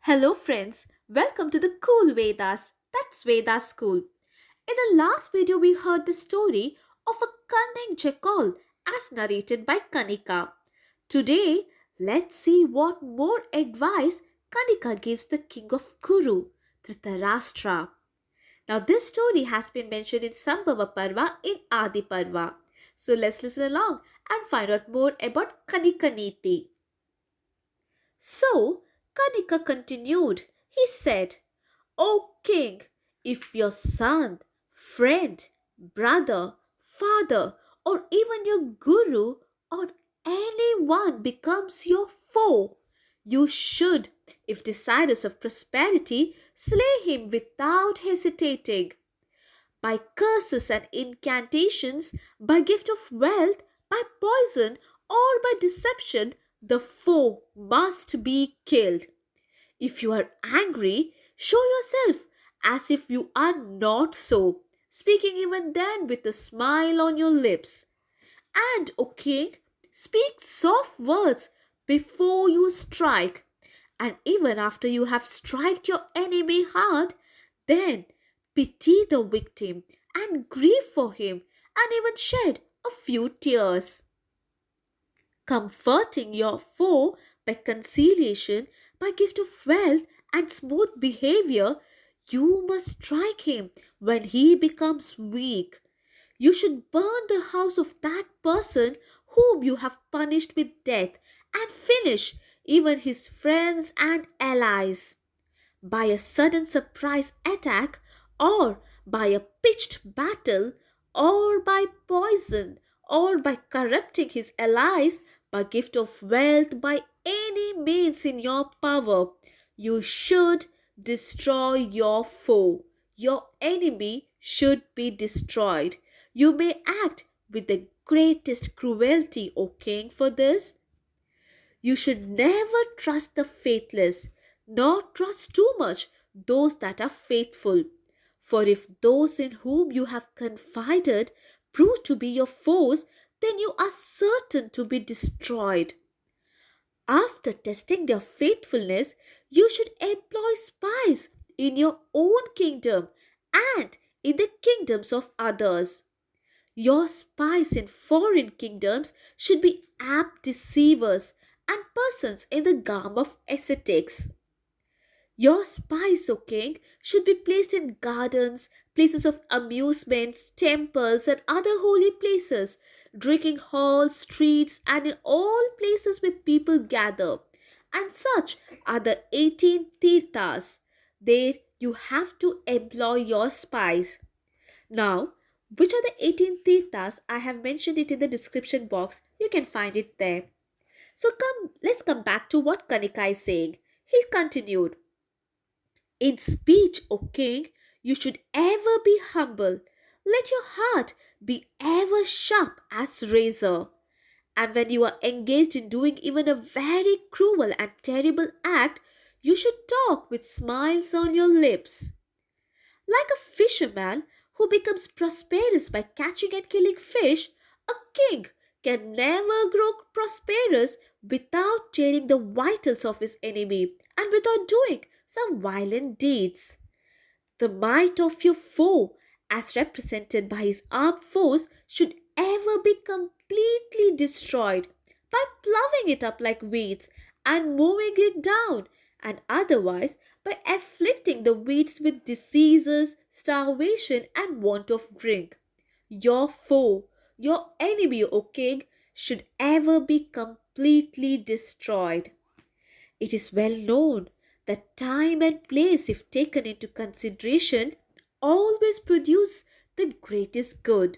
Hello, friends. Welcome to the Cool Vedas. That's Vedas School. In the last video, we heard the story of a cunning jackal as narrated by Kanika. Today, let's see what more advice Kanika gives the king of Kuru, Dhritarashtra. Now, this story has been mentioned in Sambhava Parva in Adi Parva. So, let's listen along and find out more about Kanika Neeti. So Kanika continued. He said, O king, if your son, friend, brother, father, or even your guru or anyone becomes your foe, you should, if desirous of prosperity, slay him without hesitating. By curses and incantations, by gift of wealth, by poison, or by deception, the foe must be killed. If you are angry, show yourself as if you are not so, speaking even then with a smile on your lips. And, O king, speak soft words before you strike. And even after you have struck your enemy hard, then pity the victim and grieve for him and even shed a few tears. Comforting your foe by conciliation, by gift of wealth and smooth behavior, you must strike him when he becomes weak. You should burn the house of that person whom you have punished with death and finish even his friends and allies. By a sudden surprise attack, or by a pitched battle, or by poison, or by corrupting his allies, by gift of wealth, by any means in your power, you should destroy your foe. Your enemy should be destroyed. You may act with the greatest cruelty, O king, for this. You should never trust the faithless, nor trust too much those that are faithful. For if those in whom you have confided prove to be your foes, then you are certain to be destroyed. After testing their faithfulness, you should employ spies in your own kingdom and in the kingdoms of others. Your spies in foreign kingdoms should be apt deceivers and persons in the garb of ascetics. Your spies, O king, should be placed in gardens, places of amusements, temples, and other holy places, drinking halls, streets, and in all places where people gather. And such are the 18 tirthas. There you have to employ your spies. Now, which are the 18 tirthas? I have mentioned it in the description box. You can find it there. So let's come back to what Kanika is saying. He continued, in speech, O king, you should ever be humble. Let your heart be ever sharp as razor. And when you are engaged in doing even a very cruel and terrible act, you should talk with smiles on your lips. Like a fisherman who becomes prosperous by catching and killing fish, a king can never grow prosperous without tearing the vitals of his enemy and without doing some violent deeds. The might of your foe, as represented by his armed force, should ever be completely destroyed by ploughing it up like weeds and mowing it down, and otherwise by afflicting the weeds with diseases, starvation, and want of drink. Your foe, your enemy, O king, should ever be completely destroyed. It is well known that time and place, if taken into consideration, always produce the greatest good.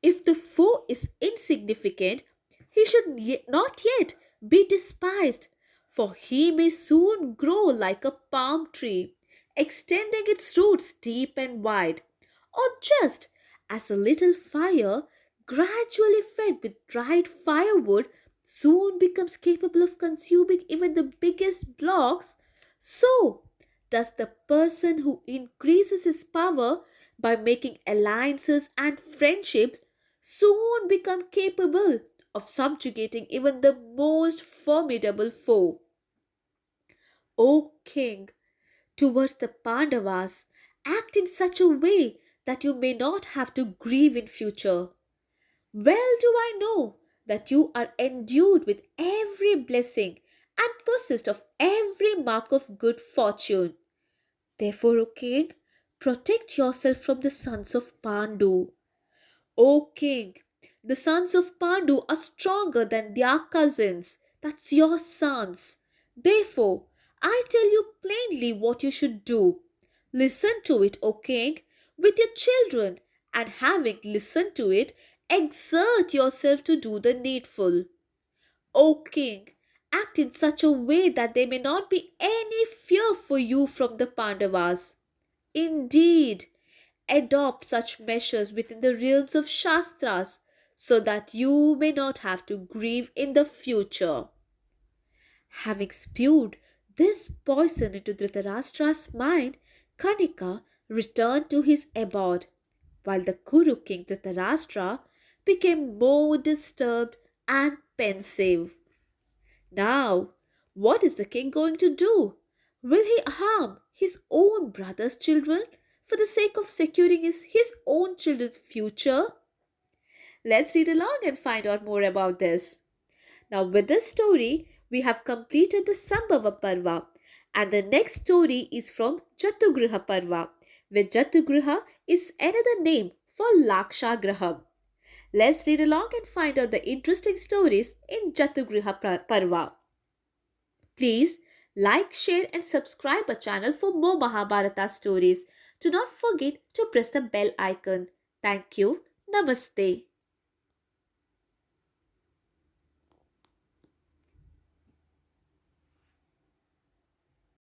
If the foe is insignificant, he should not yet be despised, for he may soon grow like a palm tree, extending its roots deep and wide, or just as a little fire, gradually fed with dried firewood, soon becomes capable of consuming even the biggest blocks, so does the person who increases his power by making alliances and friendships soon become capable of subjugating even the most formidable foe. O king, towards the Pandavas, act in such a way that you may not have to grieve in future. Well do I know that you are endued with every blessing and possessed of every mark of good fortune. Therefore, O king, protect yourself from the sons of Pandu. O king, the sons of Pandu are stronger than their cousins, that's your sons. Therefore, I tell you plainly what you should do. Listen to it, O king, with your children, and having listened to it, exert yourself to do the needful. O king, act in such a way that there may not be any fear for you from the Pandavas. Indeed, adopt such measures within the realms of Shastras so that you may not have to grieve in the future. Having spewed this poison into Dhritarashtra's mind, Kanika returned to his abode, while the Kuru king Dhritarashtra became more disturbed and pensive. Now, what is the king going to do? Will he harm his own brother's children for the sake of securing his own children's future? Let's read along and find out more about this. Now, with this story, we have completed the Sambhava Parva, and the next story is from Jatugriha Parva, where Jatugriha is another name for Lakshagraham. Let's read along and find out the interesting stories in Jatugriha Parva. Please like, share, and subscribe our channel for more Mahabharata stories. Do not forget to press the bell icon. Thank you. Namaste.